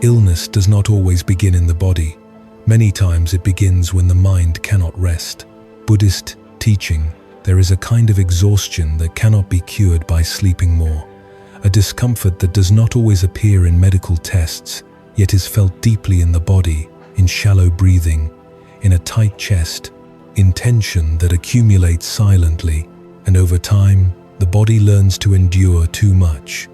Illness does not always begin in the body. Many times it begins when the mind cannot rest. Buddhist teaching, there is a kind of exhaustion that cannot be cured by sleeping more, a discomfort that does not always appear in medical tests, yet is felt deeply in the body, in shallow breathing, in a tight chest, in tension that accumulates silently, and over time, the body learns to endure too much.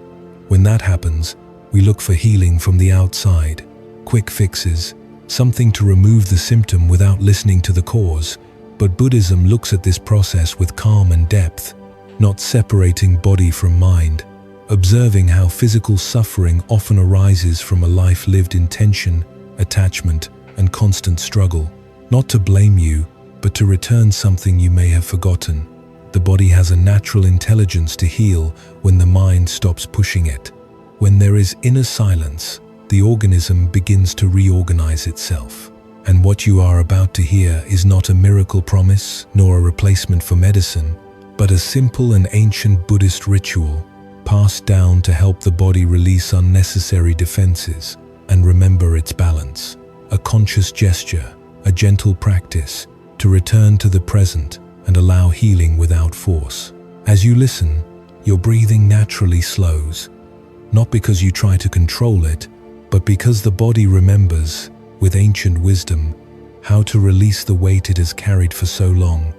When that happens, we look for healing from the outside, quick fixes, something to remove the symptom without listening to the cause. But Buddhism looks at this process with calm and depth, not separating body from mind, observing how physical suffering often arises from a life lived in tension, attachment, and constant struggle. Not to blame you, but to return something you may have forgotten. The body has a natural intelligence to heal when the mind stops pushing it. When there is inner silence, the organism begins to reorganize itself. And what you are about to hear is not a miracle promise, nor a replacement for medicine, but a simple and ancient Buddhist ritual, passed down to help the body release unnecessary defenses and remember its balance. A conscious gesture, a gentle practice, to return to the present and allow healing without force. As you listen, your breathing naturally slows, not because you try to control it, but because the body remembers, with ancient wisdom, how to release the weight it has carried for so long.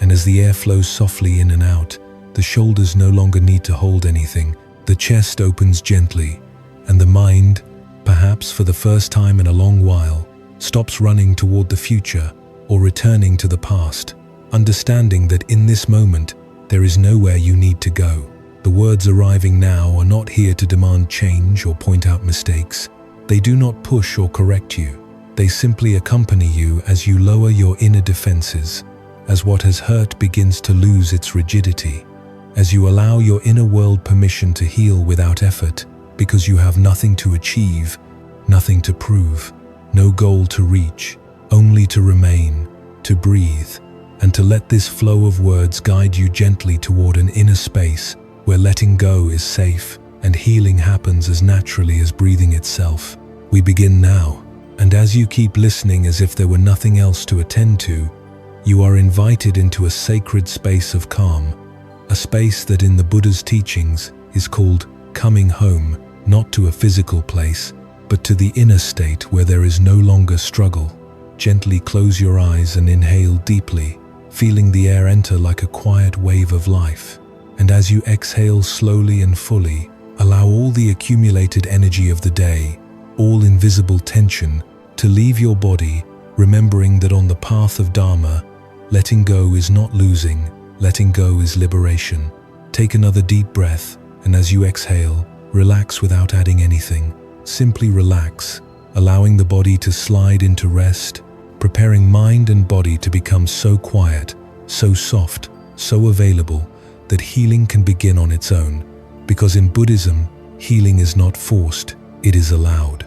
And as the air flows softly in and out, the shoulders no longer need to hold anything. The chest opens gently, and the mind, perhaps for the first time in a long while, stops running toward the future or returning to the past, understanding that in this moment, there is nowhere you need to go. The words arriving now are not here to demand change or point out mistakes. They do not push or correct you. They simply accompany you as you lower your inner defenses, as what has hurt begins to lose its rigidity, as you allow your inner world permission to heal without effort, because you have nothing to achieve, nothing to prove, no goal to reach, only to remain, to breathe, and to let this flow of words guide you gently toward an inner space where letting go is safe and healing happens as naturally as breathing itself. We begin now, and as you keep listening as if there were nothing else to attend to, you are invited into a sacred space of calm, a space that in the Buddha's teachings is called coming home, not to a physical place, but to the inner state where there is no longer struggle. Gently close your eyes and inhale deeply, feeling the air enter like a quiet wave of life. And as you exhale slowly and fully, allow all the accumulated energy of the day, all invisible tension, to leave your body, remembering that on the path of Dharma, letting go is not losing, letting go is liberation. Take another deep breath, and as you exhale, relax without adding anything. Simply relax, allowing the body to slide into rest, preparing mind and body to become so quiet, so soft, so available, that healing can begin on its own, because in Buddhism, healing is not forced, it is allowed.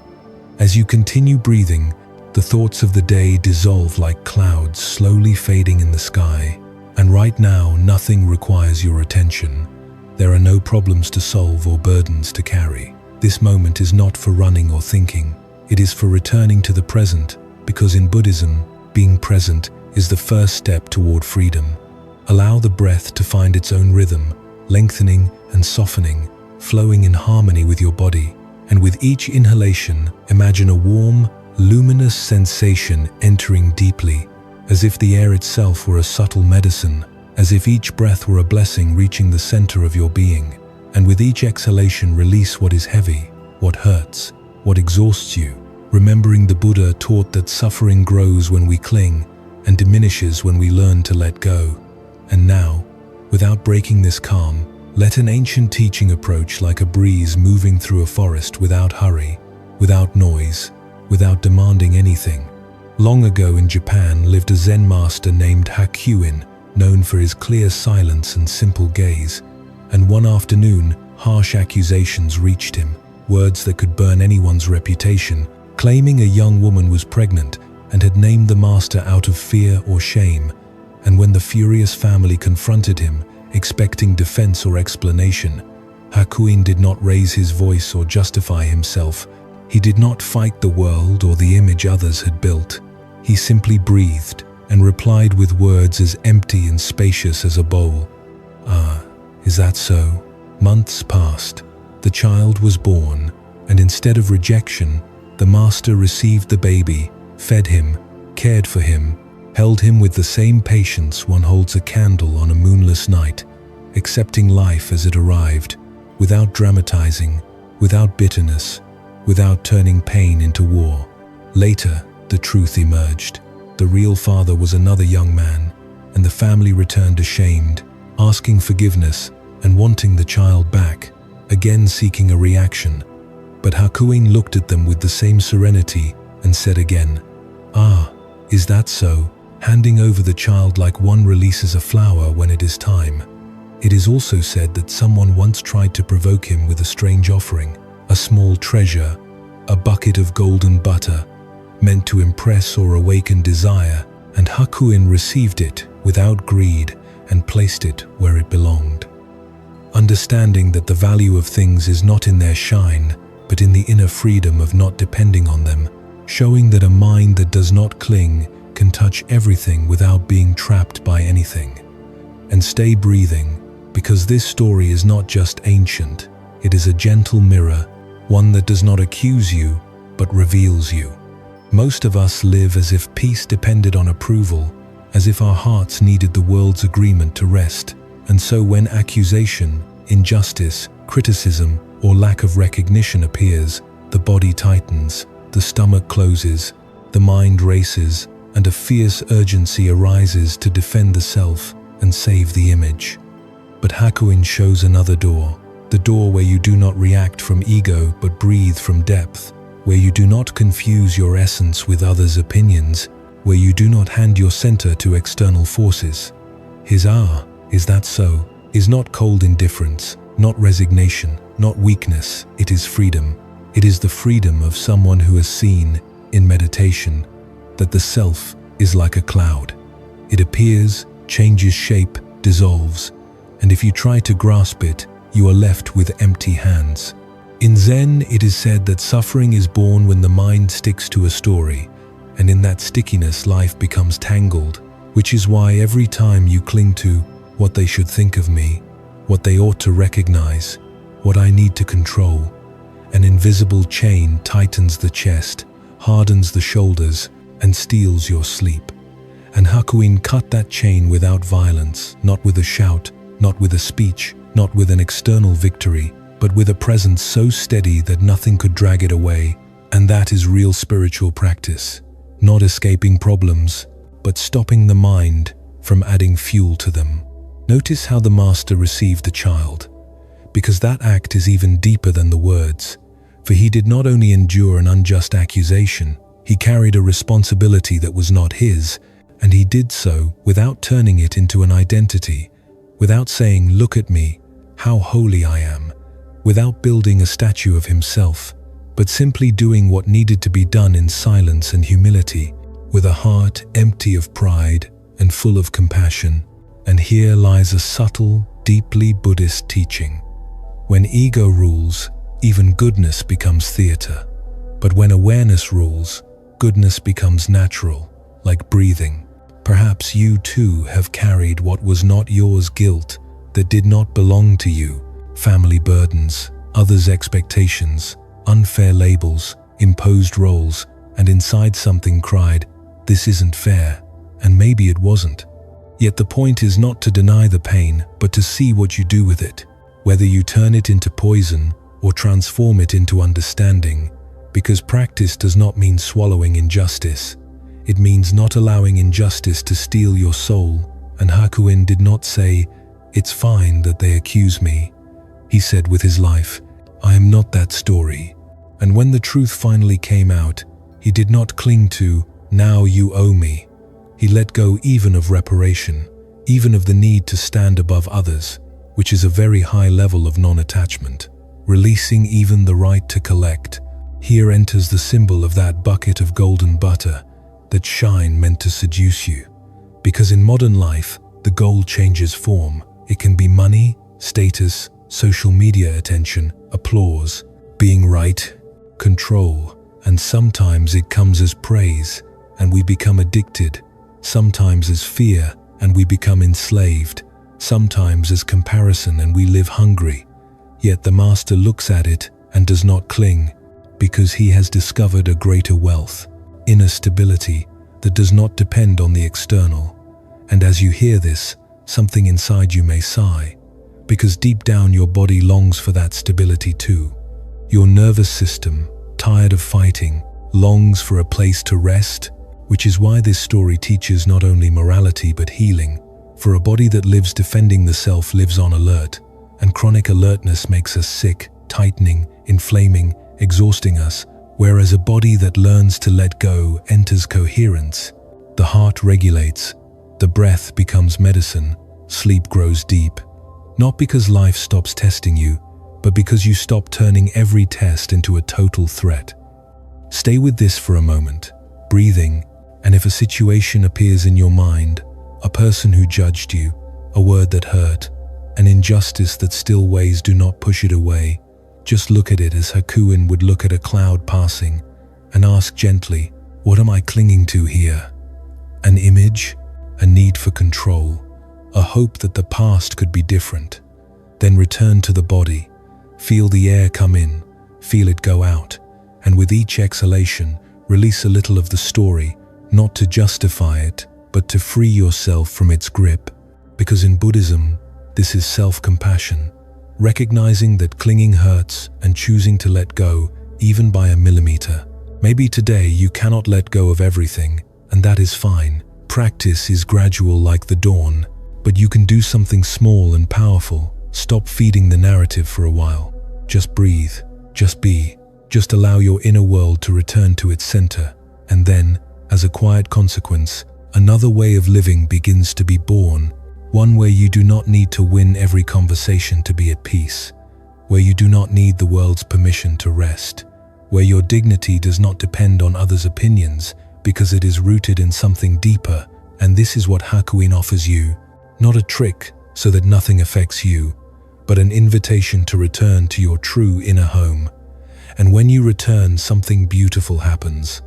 As you continue breathing, the thoughts of the day dissolve like clouds slowly fading in the sky, and right now nothing requires your attention. There are no problems to solve or burdens to carry. This moment is not for running or thinking, it is for returning to the present, because in Buddhism, being present is the first step toward freedom. Allow the breath to find its own rhythm, lengthening and softening, flowing in harmony with your body. And with each inhalation, imagine a warm, luminous sensation entering deeply, as if the air itself were a subtle medicine, as if each breath were a blessing reaching the center of your being. And with each exhalation, release what is heavy, what hurts, what exhausts you, remembering the Buddha taught that suffering grows when we cling and diminishes when we learn to let go. And now, without breaking this calm, let an ancient teaching approach like a breeze moving through a forest without hurry, without noise, without demanding anything. Long ago in Japan lived a Zen master named Hakuin, known for his clear silence and simple gaze. And one afternoon, harsh accusations reached him, words that could burn anyone's reputation, claiming a young woman was pregnant and had named the master out of fear or shame. And when the furious family confronted him, expecting defense or explanation, Hakuin did not raise his voice or justify himself. He did not fight the world or the image others had built. He simply breathed and replied with words as empty and spacious as a bowl. "Ah, is that so?" Months passed. The child was born, and instead of rejection, the master received the baby, fed him, cared for him, held him with the same patience one holds a candle on a moonless night, accepting life as it arrived, without dramatizing, without bitterness, without turning pain into war. Later, the truth emerged. The real father was another young man, and the family returned ashamed, asking forgiveness and wanting the child back, again seeking a reaction. But Hakuin looked at them with the same serenity and said again, "Ah, is that so?" handing over the child like one releases a flower when it is time. It is also said that someone once tried to provoke him with a strange offering, a small treasure, a bucket of golden butter, meant to impress or awaken desire, and Hakuin received it without greed and placed it where it belonged. Understanding that the value of things is not in their shine, but in the inner freedom of not depending on them, showing that a mind that does not cling can touch everything without being trapped by anything. And stay breathing, because this story is not just ancient, it is a gentle mirror, one that does not accuse you, but reveals you. Most of us live as if peace depended on approval, as if our hearts needed the world's agreement to rest. And so when accusation, injustice, criticism, or lack of recognition appears, the body tightens, the stomach closes, the mind races, and a fierce urgency arises to defend the self and save the image. But Hakuin shows another door, the door where you do not react from ego but breathe from depth, where you do not confuse your essence with others' opinions, where you do not hand your center to external forces. His "ah, is that so?" is not cold indifference, not resignation, not weakness, it is freedom. It is the freedom of someone who has seen, in meditation, that the self is like a cloud. It appears, changes shape, dissolves, and if you try to grasp it, you are left with empty hands. In Zen, it is said that suffering is born when the mind sticks to a story, and in that stickiness life becomes tangled, which is why every time you cling to what they should think of me, what they ought to recognize, what I need to control, an invisible chain tightens the chest, hardens the shoulders, and steals your sleep. And Hakuin cut that chain without violence, not with a shout, not with a speech, not with an external victory, but with a presence so steady that nothing could drag it away. And that is real spiritual practice, not escaping problems, but stopping the mind from adding fuel to them. Notice how the master received the child, because that act is even deeper than the words, for he did not only endure an unjust accusation, he carried a responsibility that was not his, and he did so without turning it into an identity, without saying, "Look at me, how holy I am," without building a statue of himself, but simply doing what needed to be done in silence and humility, with a heart empty of pride and full of compassion. And here lies a subtle, deeply Buddhist teaching. When ego rules, even goodness becomes theater. But when awareness rules, goodness becomes natural, like breathing. Perhaps you too have carried what was not yours, guilt that did not belong to you, family burdens, others' expectations, unfair labels, imposed roles, and inside something cried, "This isn't fair," and maybe it wasn't. Yet the point is not to deny the pain, but to see what you do with it, whether you turn it into poison or transform it into understanding, because practice does not mean swallowing injustice. It means not allowing injustice to steal your soul, and Hakuin did not say, "It's fine that they accuse me." He said with his life, "I am not that story." And when the truth finally came out, he did not cling to, "Now you owe me." He let go even of reparation, even of the need to stand above others, which is a very high level of non-attachment, releasing even the right to collect. Here enters the symbol of that bucket of golden butter, that shine meant to seduce you. Because in modern life, the gold changes form. It can be money, status, social media attention, applause, being right, control, and sometimes it comes as praise, and we become addicted, sometimes as fear, and we become enslaved, sometimes as comparison, and we live hungry. Yet the Master looks at it and does not cling, because he has discovered a greater wealth, inner stability that does not depend on the external. And as you hear this, something inside you may sigh, because deep down your body longs for that stability too. Your nervous system, tired of fighting, longs for a place to rest, which is why this story teaches not only morality but healing. For a body that lives defending the self lives on alert, and chronic alertness makes us sick, tightening, inflaming, exhausting us, whereas a body that learns to let go enters coherence. The heart regulates, the breath becomes medicine, sleep grows deep. Not because life stops testing you, but because you stop turning every test into a total threat. Stay with this for a moment, breathing, and if a situation appears in your mind, a person who judged you, a word that hurt, an injustice that still weighs, do not push it away. Just look at it as Hakuin would look at a cloud passing, and ask gently, what am I clinging to here? An image? A need for control? A hope that the past could be different? Then return to the body. Feel the air come in, feel it go out, and with each exhalation, release a little of the story, not to justify it, but to free yourself from its grip. Because in Buddhism, this is self-compassion, recognizing that clinging hurts and choosing to let go, even by a millimeter. Maybe today you cannot let go of everything, and that is fine. Practice is gradual like the dawn, but you can do something small and powerful. Stop feeding the narrative for a while. Just breathe, just be, just allow your inner world to return to its center, and then, as a quiet consequence, another way of living begins to be born, one where you do not need to win every conversation to be at peace, where you do not need the world's permission to rest, where your dignity does not depend on others' opinions because it is rooted in something deeper. And this is what Hakuin offers you, not a trick so that nothing affects you, but an invitation to return to your true inner home. And when you return, something beautiful happens.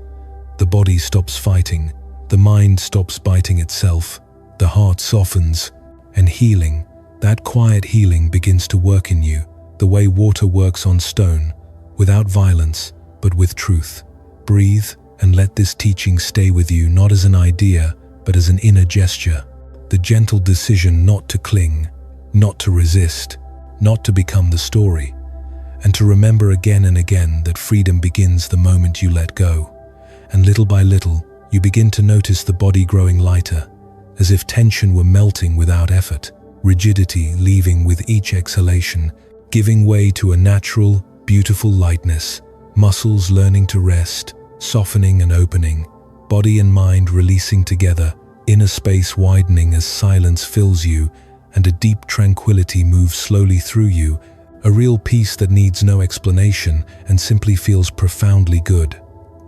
The body stops fighting, the mind stops biting itself, the heart softens, and healing, that quiet healing begins to work in you, the way water works on stone, without violence, but with truth. Breathe and let this teaching stay with you, not as an idea, but as an inner gesture. The gentle decision not to cling, not to resist, not to become the story, and to remember again and again that freedom begins the moment you let go. And little by little, you begin to notice the body growing lighter, as if tension were melting without effort, rigidity leaving with each exhalation, giving way to a natural, beautiful lightness, muscles learning to rest, softening and opening, body and mind releasing together, inner space widening as silence fills you, and a deep tranquility moves slowly through you, a real peace that needs no explanation and simply feels profoundly good.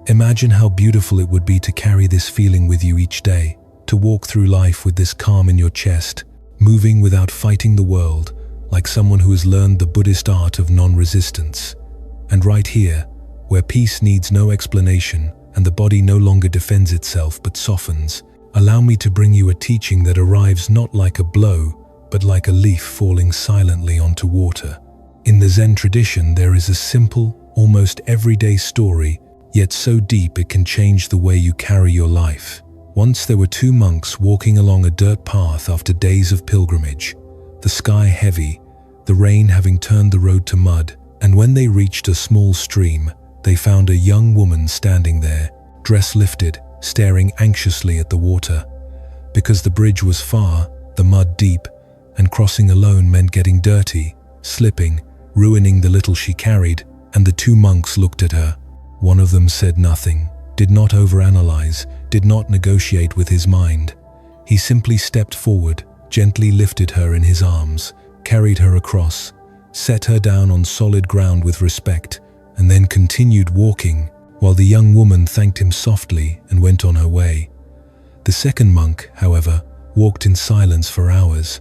Imagine how beautiful it would be to carry this feeling with you each day, to walk through life with this calm in your chest, moving without fighting the world, like someone who has learned the Buddhist art of non-resistance. And right here, where peace needs no explanation and the body no longer defends itself but softens, allow me to bring you a teaching that arrives not like a blow, but like a leaf falling silently onto water. In the Zen tradition, there is a simple, almost everyday story, yet so deep it can change the way you carry your life. Once there were two monks walking along a dirt path after days of pilgrimage, the sky heavy, the rain having turned the road to mud, and when they reached a small stream, they found a young woman standing there, dress lifted, staring anxiously at the water. Because the bridge was far, the mud deep, and crossing alone meant getting dirty, slipping, ruining the little she carried, and the two monks looked at her. One of them said nothing, did not overanalyze, did not negotiate with his mind. He simply stepped forward, gently lifted her in his arms, carried her across, set her down on solid ground with respect, and then continued walking, while the young woman thanked him softly and went on her way. The second monk, however, walked in silence for hours,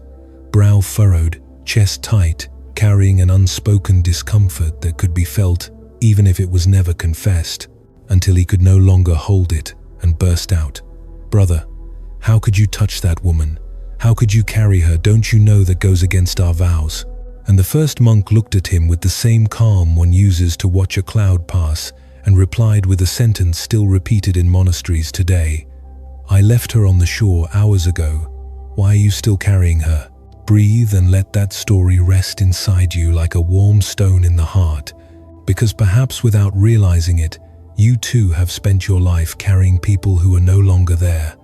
brow furrowed, chest tight, carrying an unspoken discomfort that could be felt even if it was never confessed, until he could no longer hold it and burst out, "Brother, how could you touch that woman? How could you carry her? Don't you know that goes against our vows?" And the first monk looked at him with the same calm one uses to watch a cloud pass, and replied with a sentence still repeated in monasteries today, "I left her on the shore hours ago. Why are you still carrying her? Breathe and let that story rest inside you like a warm stone in the heart, because perhaps without realizing it, you too have spent your life carrying people who are no longer there.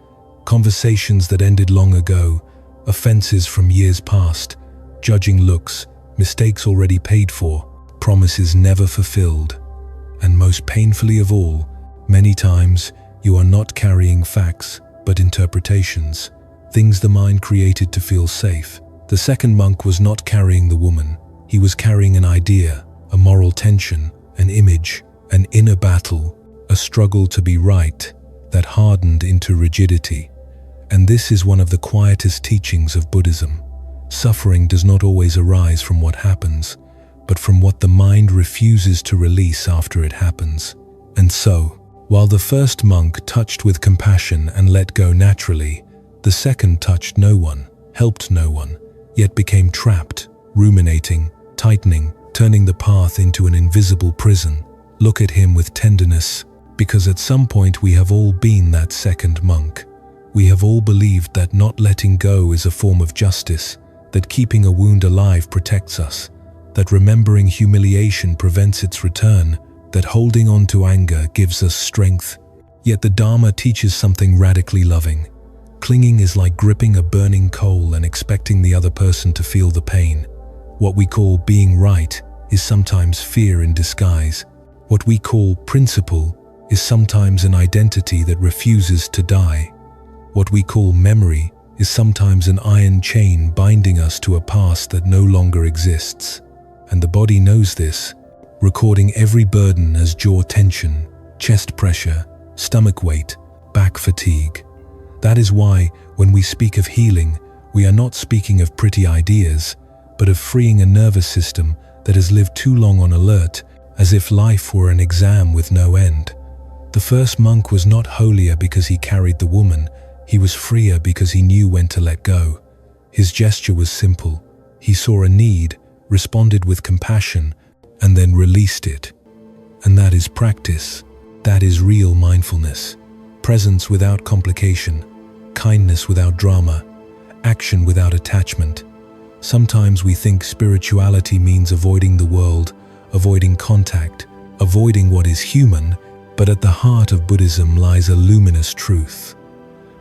Conversations that ended long ago, offenses from years past, judging looks, mistakes already paid for, promises never fulfilled. And most painfully of all, many times you are not carrying facts, but interpretations, things the mind created to feel safe." The second monk was not carrying the woman. He was carrying an idea, a moral tension, an image, an inner battle, a struggle to be right that hardened into rigidity. And this is one of the quietest teachings of Buddhism. Suffering does not always arise from what happens, but from what the mind refuses to release after it happens. And so, while the first monk touched with compassion and let go naturally, the second touched no one, helped no one, yet became trapped, ruminating, tightening, turning the path into an invisible prison. Look at him with tenderness, because at some point we have all been that second monk. We have all believed that not letting go is a form of justice, that keeping a wound alive protects us, that remembering humiliation prevents its return, that holding on to anger gives us strength. Yet the Dharma teaches something radically loving. Clinging is like gripping a burning coal and expecting the other person to feel the pain. What we call being right is sometimes fear in disguise. What we call principle is sometimes an identity that refuses to die. What we call memory is sometimes an iron chain binding us to a past that no longer exists. And the body knows this, recording every burden as jaw tension, chest pressure, stomach weight, back fatigue. That is why, when we speak of healing, we are not speaking of pretty ideas, but of freeing a nervous system that has lived too long on alert, as if life were an exam with no end. The first monk was not holier because he carried the woman, he was freer because he knew when to let go. His gesture was simple. He saw a need, responded with compassion, and then released it. And that is practice. That is real mindfulness. Presence without complication, kindness without drama, action without attachment. Sometimes we think spirituality means avoiding the world, avoiding contact, avoiding what is human, but at the heart of Buddhism lies a luminous truth.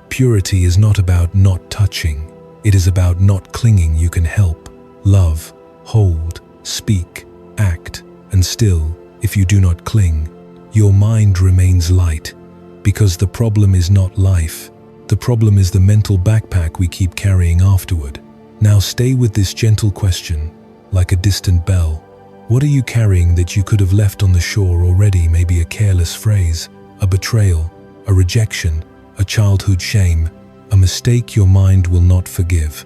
Purity is not about not touching. It is about not clinging. You can help, love, hold, speak, act, and still, if you do not cling, your mind remains light. Because the problem is not life. The problem is the mental backpack we keep carrying afterward. Now stay with this gentle question, like a distant bell. What are you carrying that you could have left on the shore already? Maybe a careless phrase, a betrayal, a rejection, a childhood shame, a mistake your mind will not forgive.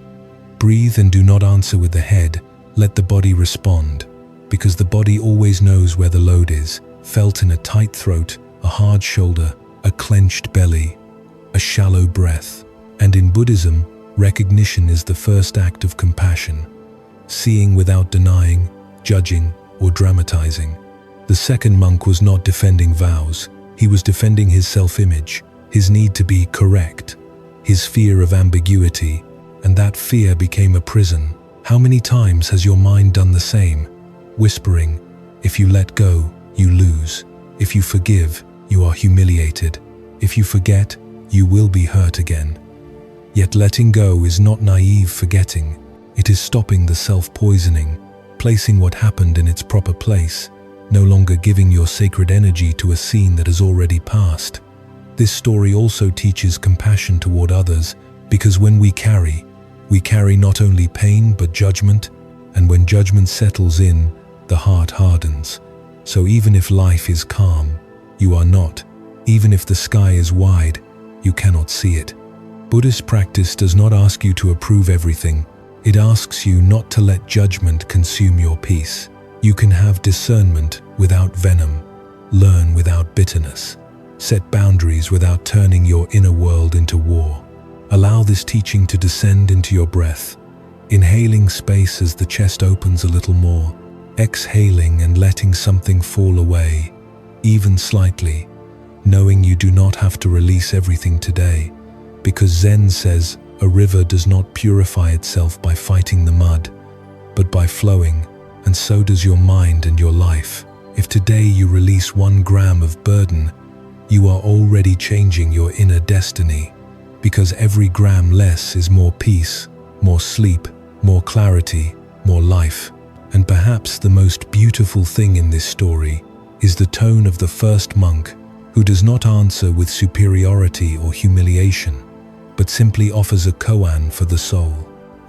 Breathe and do not answer with the head. Let the body respond, because the body always knows where the load is, felt in a tight throat, a hard shoulder, a clenched belly, a shallow breath. And in Buddhism, recognition is the first act of compassion, seeing without denying, judging, or dramatizing. The second monk was not defending vows. He was defending his self-image, his need to be correct, his fear of ambiguity, and that fear became a prison. How many times has your mind done the same, whispering, if you let go, you lose. If you forgive, you are humiliated. If you forget, you will be hurt again. Yet letting go is not naive forgetting. It is stopping the self-poisoning, placing what happened in its proper place, no longer giving your sacred energy to a scene that has already passed. This story also teaches compassion toward others, because when we carry not only pain but judgment, And when judgment settles in, the heart hardens. So even if life is calm, you are not. Even if the sky is wide, you cannot see it. Buddhist practice does not ask you to approve everything. It asks you not to let judgment consume your peace. You can have discernment without venom, learn without bitterness, set boundaries without turning your inner world into war. Allow this teaching to descend into your breath, inhaling space as the chest opens a little more, exhaling and letting something fall away, even slightly, knowing you do not have to release everything today, because Zen says a river does not purify itself by fighting the mud, but by flowing, and so does your mind and your life. If today you release 1 gram of burden, you are already changing your inner destiny, because every gram less is more peace, more sleep, more clarity, more life. And perhaps the most beautiful thing in this story is the tone of the first monk, who does not answer with superiority or humiliation, but simply offers a koan for the soul.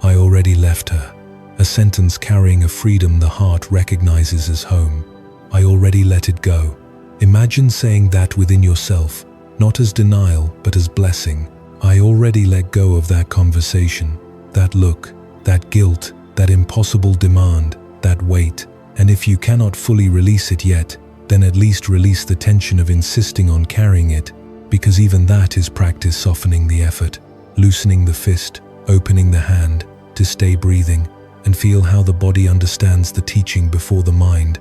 I already left her, a sentence carrying a freedom the heart recognizes as home. I already let it go. Imagine saying that within yourself, not as denial, but as blessing. I already let go of that conversation, that look, that guilt, that impossible demand, that weight. And if you cannot fully release it yet, then at least release the tension of insisting on carrying it, because even that is practice softening the effort, loosening the fist, opening the hand, to stay breathing, and feel how the body understands the teaching before the mind,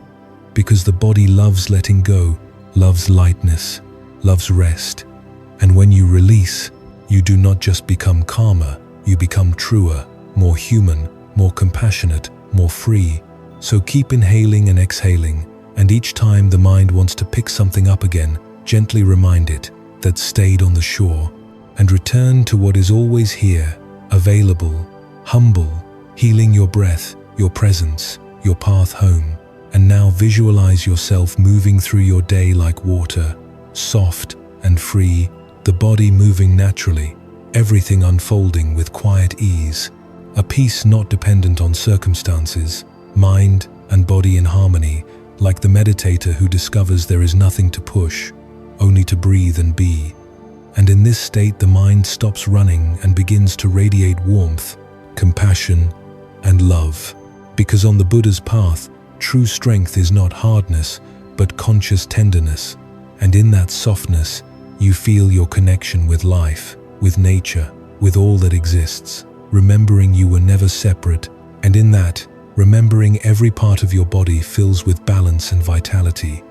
because the body loves letting go, loves lightness, loves rest. And when you release, you do not just become calmer, you become truer, more human, more compassionate, more free. So keep inhaling and exhaling, and each time the mind wants to pick something up again, gently remind it that stayed on the shore, and return to what is always here, available, humble, healing your breath, your presence, your path home. And now visualize yourself moving through your day like water, soft and free, the body moving naturally, everything unfolding with quiet ease, a peace not dependent on circumstances, mind and body in harmony, like the meditator who discovers there is nothing to push, only to breathe and be. And in this state the mind stops running and begins to radiate warmth, compassion, and love. Because on the Buddha's path, true strength is not hardness, but conscious tenderness. And in that softness, you feel your connection with life, with nature, with all that exists, remembering you were never separate. And in that, remembering every part of your body fills with balance and vitality,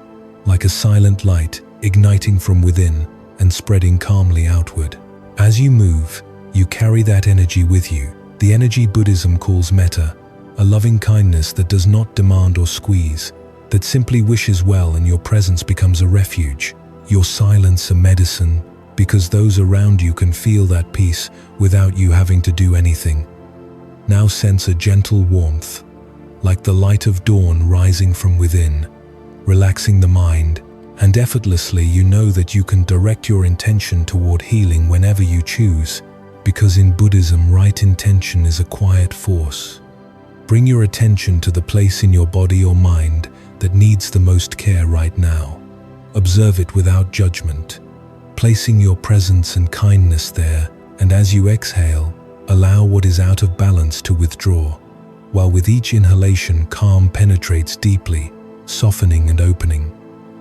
like a silent light igniting from within and spreading calmly outward. As you move, you carry that energy with you, the energy Buddhism calls metta, a loving kindness that does not demand or squeeze, that simply wishes well, and your presence becomes a refuge, your silence a medicine, because those around you can feel that peace without you having to do anything. Now sense a gentle warmth, like the light of dawn rising from within, relaxing the mind, and effortlessly you know that you can direct your intention toward healing whenever you choose, because in Buddhism right intention is a quiet force. Bring your attention to the place in your body or mind that needs the most care right now. Observe it without judgment, placing your presence and kindness there, and as you exhale, allow what is out of balance to withdraw, while with each inhalation calm penetrates deeply, softening and opening.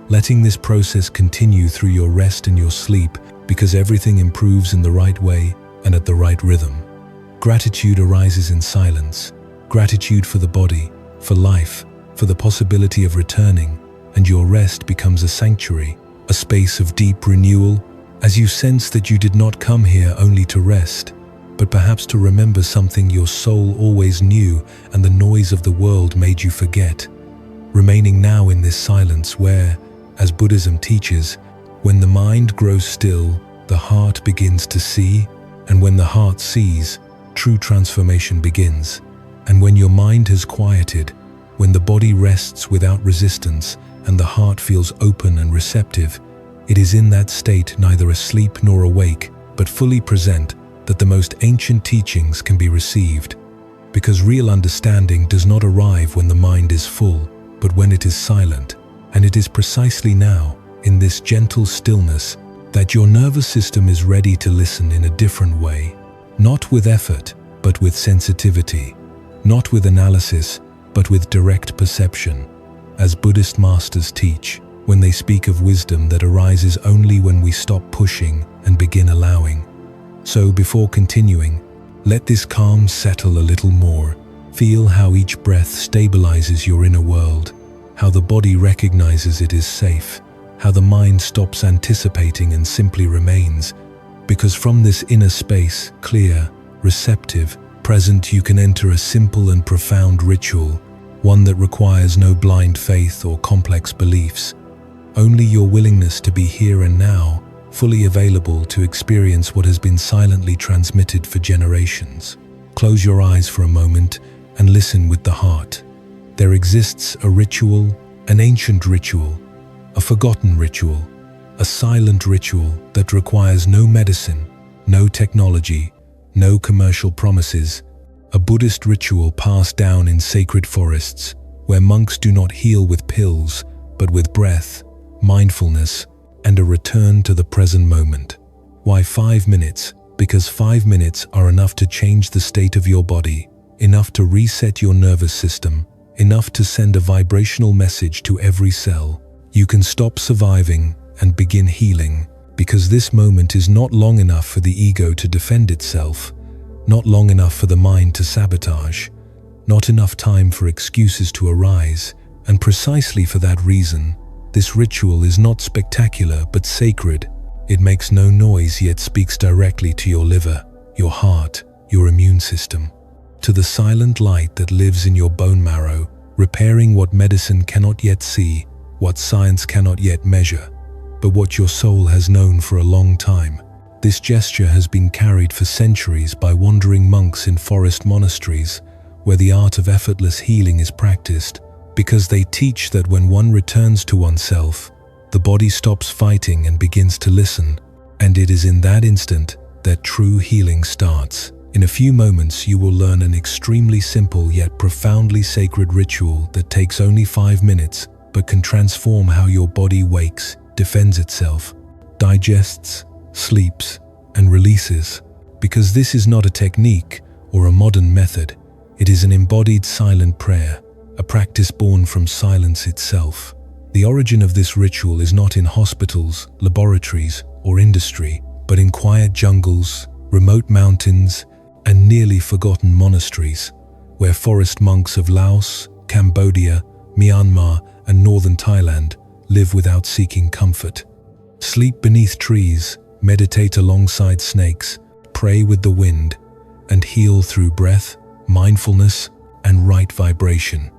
Letting this process continue through your rest and your sleep, because everything improves in the right way and at the right rhythm. Gratitude arises in silence. Gratitude for the body, for life, for the possibility of returning, and your rest becomes a sanctuary, a space of deep renewal, as you sense that you did not come here only to rest, but perhaps to remember something your soul always knew and the noise of the world made you forget. Remaining now in this silence where, as Buddhism teaches, when the mind grows still, the heart begins to see, and when the heart sees, true transformation begins. And when your mind has quieted, when the body rests without resistance and the heart feels open and receptive, it is in that state, neither asleep nor awake, but fully present, that the most ancient teachings can be received. Because real understanding does not arrive when the mind is full, but when it is silent. And it is precisely now, in this gentle stillness, that your nervous system is ready to listen in a different way. Not with effort, but with sensitivity. Not with analysis, but with direct perception. As Buddhist masters teach, when they speak of wisdom that arises only when we stop pushing and begin allowing. So before continuing, let this calm settle a little more. Feel how each breath stabilizes your inner world, how the body recognizes it is safe, how the mind stops anticipating and simply remains. Because from this inner space, clear, receptive, present, you can enter a simple and profound ritual, one that requires no blind faith or complex beliefs. Only your willingness to be here and now, fully available to experience what has been silently transmitted for generations. Close your eyes for a moment and listen with the heart. There exists a ritual, an ancient ritual, a forgotten ritual, a silent ritual that requires no medicine, no technology, no commercial promises, a Buddhist ritual passed down in sacred forests, where monks do not heal with pills, but with breath, mindfulness, and a return to the present moment. Why 5 minutes? Because 5 minutes are enough to change the state of your body, enough to reset your nervous system, enough to send a vibrational message to every cell. You can stop surviving and begin healing, because this moment is not long enough for the ego to defend itself, not long enough for the mind to sabotage, not enough time for excuses to arise, and precisely for that reason, this ritual is not spectacular but sacred. It makes no noise yet speaks directly to your liver, your heart, your immune system, to the silent light that lives in your bone marrow, repairing what medicine cannot yet see, what science cannot yet measure, but what your soul has known for a long time. This gesture has been carried for centuries by wandering monks in forest monasteries, where the art of effortless healing is practiced, because they teach that when one returns to oneself, the body stops fighting and begins to listen, and it is in that instant that true healing starts. In a few moments you will learn an extremely simple yet profoundly sacred ritual that takes only 5 minutes, but can transform how your body wakes, defends itself, digests, sleeps, and releases. Because this is not a technique or a modern method, it is an embodied silent prayer, a practice born from silence itself. The origin of this ritual is not in hospitals, laboratories, or industry, but in quiet jungles, remote mountains, and nearly forgotten monasteries, where forest monks of Laos, Cambodia, Myanmar, and northern Thailand live without seeking comfort. Sleep beneath trees, meditate alongside snakes, pray with the wind, and heal through breath, mindfulness, and right vibration.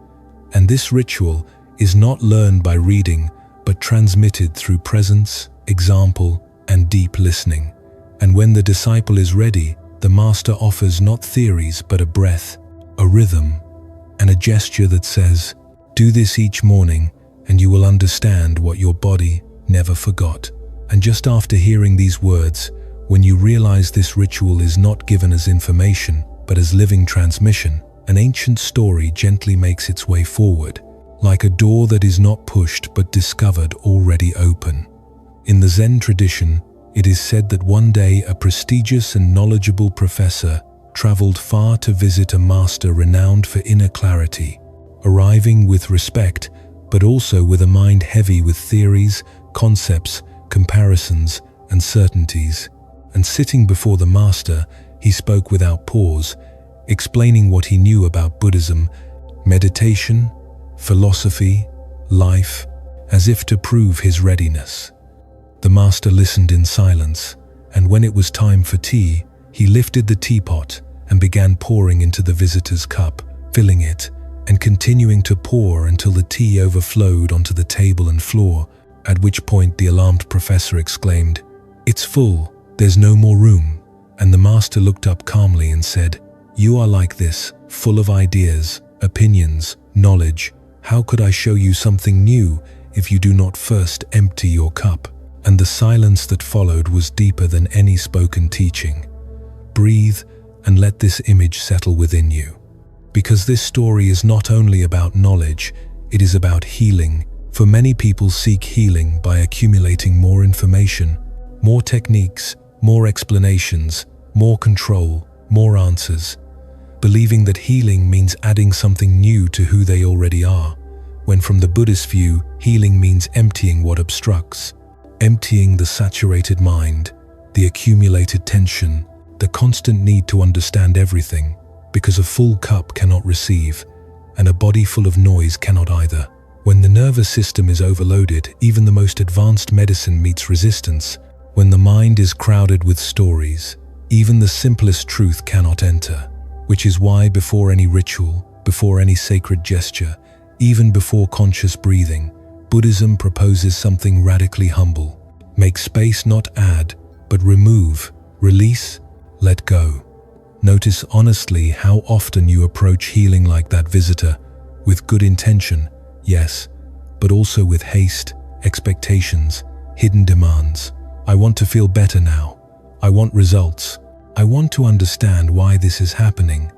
And this ritual is not learned by reading, but transmitted through presence, example, and deep listening. And when the disciple is ready, the master offers not theories but a breath, a rhythm, and a gesture that says, "Do this each morning, and you will understand what your body never forgot." And just after hearing these words, when you realize this ritual is not given as information, but as living transmission, an ancient story gently makes its way forward, like a door that is not pushed but discovered already open. In the Zen tradition, it is said that one day a prestigious and knowledgeable professor traveled far to visit a master renowned for inner clarity, arriving with respect, but also with a mind heavy with theories, concepts, comparisons, and certainties. And sitting before the master, he spoke without pause, explaining what he knew about Buddhism, meditation, philosophy, life, as if to prove his readiness. The master listened in silence, and when it was time for tea, he lifted the teapot and began pouring into the visitor's cup, filling it, and continuing to pour until the tea overflowed onto the table and floor, at which point the alarmed professor exclaimed, "It's full, there's no more room." And the master looked up calmly and said, "You are like this, full of ideas, opinions, knowledge. How could I show you something new if you do not first empty your cup?" And the silence that followed was deeper than any spoken teaching. Breathe and let this image settle within you. Because this story is not only about knowledge, it is about healing. For many people seek healing by accumulating more information, more techniques, more explanations, more control, more answers, believing that healing means adding something new to who they already are, when from the Buddhist view, healing means emptying what obstructs, emptying the saturated mind, the accumulated tension, the constant need to understand everything, because a full cup cannot receive, and a body full of noise cannot either. When the nervous system is overloaded, even the most advanced medicine meets resistance. When the mind is crowded with stories, even the simplest truth cannot enter, which is why before any ritual, before any sacred gesture, even before conscious breathing, Buddhism proposes something radically humble. Make space, not add, but remove, release, let go. Notice honestly how often you approach healing like that visitor, with good intention, yes, but also with haste, expectations, hidden demands. I want to feel better now. I want results. I want to understand why this is happening.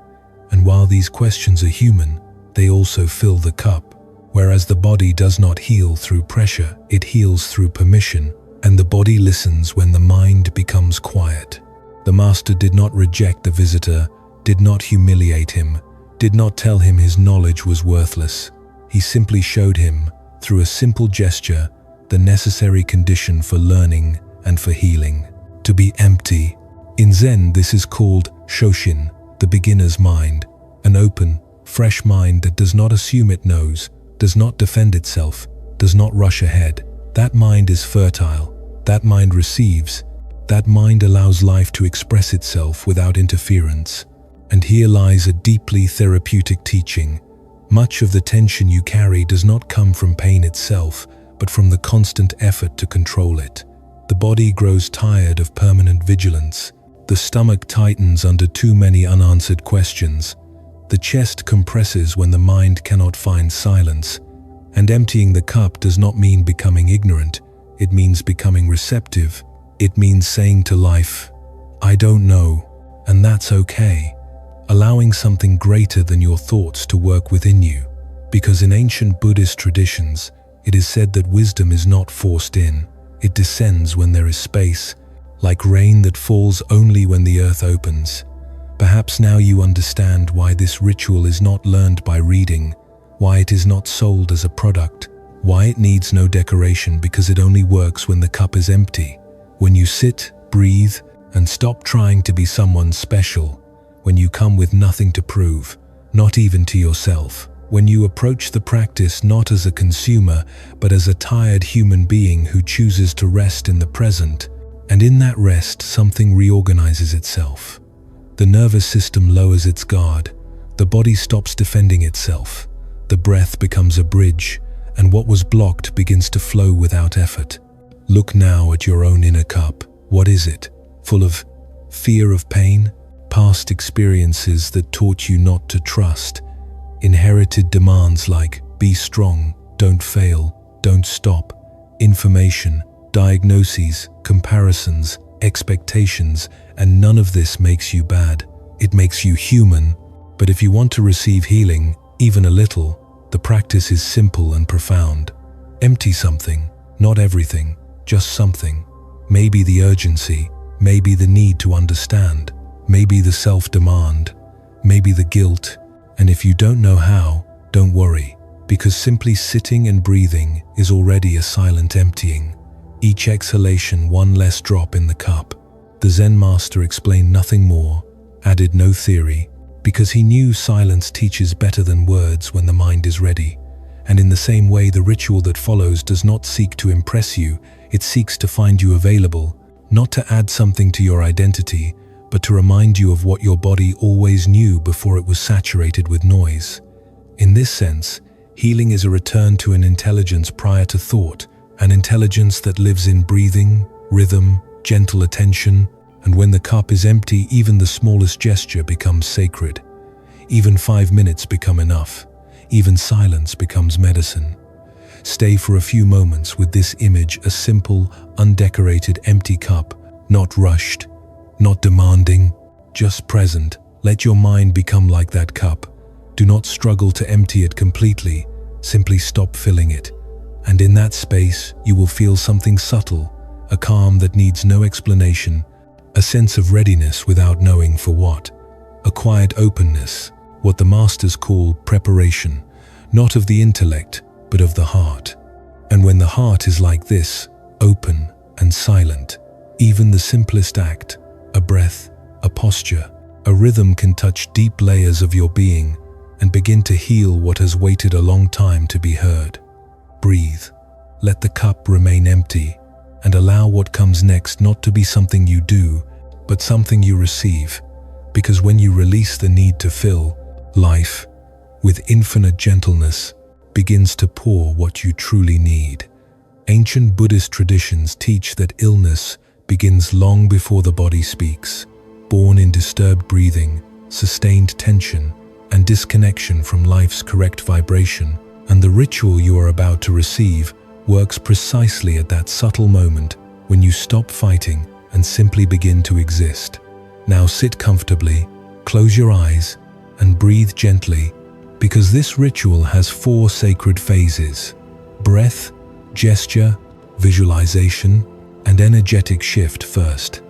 And while these questions are human, they also fill the cup. Whereas the body does not heal through pressure, it heals through permission, and the body listens when the mind becomes quiet. The master did not reject the visitor, did not humiliate him, did not tell him his knowledge was worthless. He simply showed him, through a simple gesture, the necessary condition for learning and for healing: to be empty. In Zen, this is called Shoshin, the beginner's mind, an open, fresh mind that does not assume it knows, does not defend itself, does not rush ahead. That mind is fertile. That mind receives. That mind allows life to express itself without interference. And here lies a deeply therapeutic teaching. Much of the tension you carry does not come from pain itself, but from the constant effort to control it. The body grows tired of permanent vigilance. The stomach tightens under too many unanswered questions. The chest compresses when the mind cannot find silence. And emptying the cup does not mean becoming ignorant. It means becoming receptive. It means saying to life, I don't know, and that's okay. Allowing something greater than your thoughts to work within you. Because in ancient Buddhist traditions, it is said that wisdom is not forced in. It descends when there is space, like rain that falls only when the earth opens. Perhaps now you understand why this ritual is not learned by reading, why it is not sold as a product, why it needs no decoration, because it only works when the cup is empty. When you sit, breathe, and stop trying to be someone special. When you come with nothing to prove, not even to yourself. When you approach the practice not as a consumer, but as a tired human being who chooses to rest in the present. And in that rest, something reorganizes itself. The nervous system lowers its guard. The body stops defending itself. The breath becomes a bridge, and what was blocked begins to flow without effort. Look now at your own inner cup. What is it? Full of fear of pain? Past experiences that taught you not to trust? Inherited demands like, be strong, don't fail, don't stop? Information, diagnoses, comparisons, expectations, and none of this makes you bad. It makes you human. But if you want to receive healing, even a little, the practice is simple and profound. Empty something, not everything, just something. Maybe the urgency, maybe the need to understand, maybe the self-demand, maybe the guilt. And if you don't know how, don't worry, because simply sitting and breathing is already a silent emptying. Each exhalation one less drop in the cup. The Zen master explained nothing more, added no theory, because he knew silence teaches better than words when the mind is ready. And in the same way, the ritual that follows does not seek to impress you, it seeks to find you available, not to add something to your identity, but to remind you of what your body always knew before it was saturated with noise. In this sense, healing is a return to an intelligence prior to thought, an intelligence that lives in breathing, rhythm, gentle attention, and when the cup is empty, even the smallest gesture becomes sacred. Even 5 minutes become enough. Even silence becomes medicine. Stay for a few moments with this image, a simple, undecorated, empty cup, not rushed, not demanding, just present. Let your mind become like that cup. Do not struggle to empty it completely, simply stop filling it. And in that space, you will feel something subtle, a calm that needs no explanation, a sense of readiness without knowing for what, a quiet openness, what the masters call preparation, not of the intellect, but of the heart. And when the heart is like this, open and silent, even the simplest act, a breath, a posture, a rhythm can touch deep layers of your being and begin to heal what has waited a long time to be heard. Breathe. Let the cup remain empty and allow what comes next not to be something you do, but something you receive. Because when you release the need to fill, life, with infinite gentleness, begins to pour what you truly need. Ancient Buddhist traditions teach that illness begins long before the body speaks, born in disturbed breathing, sustained tension, and disconnection from life's correct vibration. And the ritual you are about to receive works precisely at that subtle moment when you stop fighting and simply begin to exist. Now sit comfortably, close your eyes, and breathe gently, because this ritual has 4 sacred phases: breath, gesture, visualization, and energetic shift. First,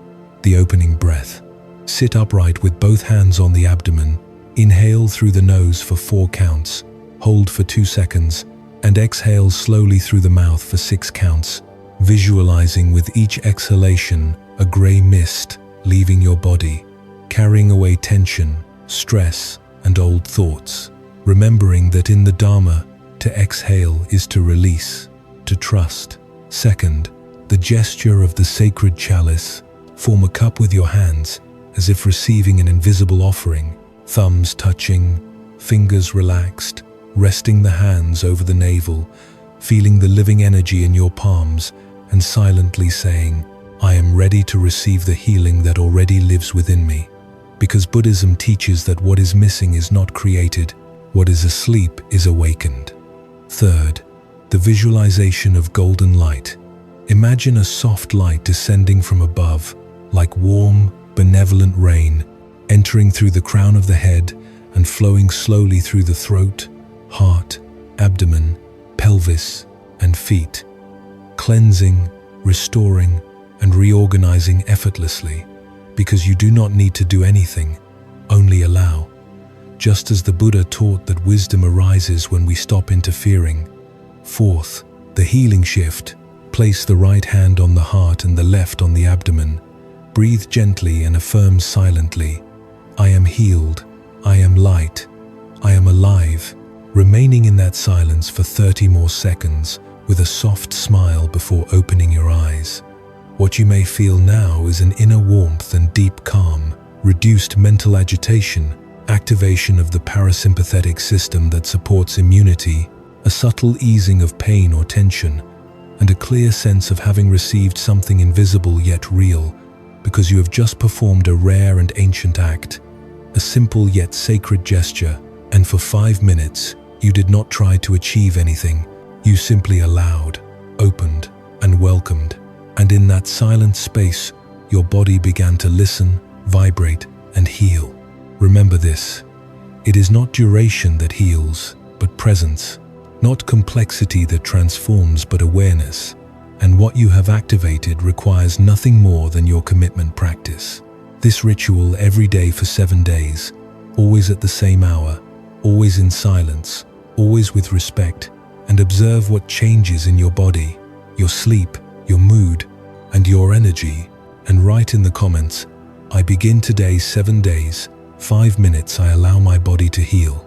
the opening breath. Sit upright with both hands on the abdomen. Inhale through the nose for 4 counts. Hold for 2 seconds, and exhale slowly through the mouth for 6 counts, visualizing with each exhalation a gray mist leaving your body, carrying away tension, stress, and old thoughts. Remembering that in the Dharma, to exhale is to release, to trust. Second, the gesture of the sacred chalice. Form a cup with your hands, as if receiving an invisible offering, thumbs touching, fingers relaxed, resting the hands over the navel, feeling the living energy in your palms, and silently saying, "I am ready to receive the healing that already lives within me." Because Buddhism teaches that what is missing is not created, what is asleep is awakened. Third, the visualization of golden light. Imagine a soft light descending from above, like warm, benevolent rain, entering through the crown of the head and flowing slowly through the throat, heart, abdomen, pelvis, and feet, cleansing, restoring, and reorganizing effortlessly, because you do not need to do anything, only allow. Just as the Buddha taught that wisdom arises when we stop interfering. Fourth, the healing shift. Place the right hand on the heart and the left on the abdomen. Breathe gently and affirm silently, "I am healed, I am light, I am alive," remaining in that silence for 30 more seconds with a soft smile before opening your eyes. What you may feel now is an inner warmth and deep calm, reduced mental agitation, activation of the parasympathetic system that supports immunity, a subtle easing of pain or tension, and a clear sense of having received something invisible yet real, because you have just performed a rare and ancient act, a simple yet sacred gesture, and for 5 minutes, you did not try to achieve anything. You simply allowed, opened, and welcomed. And in that silent space, your body began to listen, vibrate, and heal. Remember this: it is not duration that heals, but presence. Not complexity that transforms, but awareness. And what you have activated requires nothing more than your commitment practice. This ritual every day for 7 days, always at the same hour, always in silence, always with respect, and observe what changes in your body, your sleep, your mood, and your energy. And write in the comments, "I begin today 7 days, 5 minutes I allow my body to heal."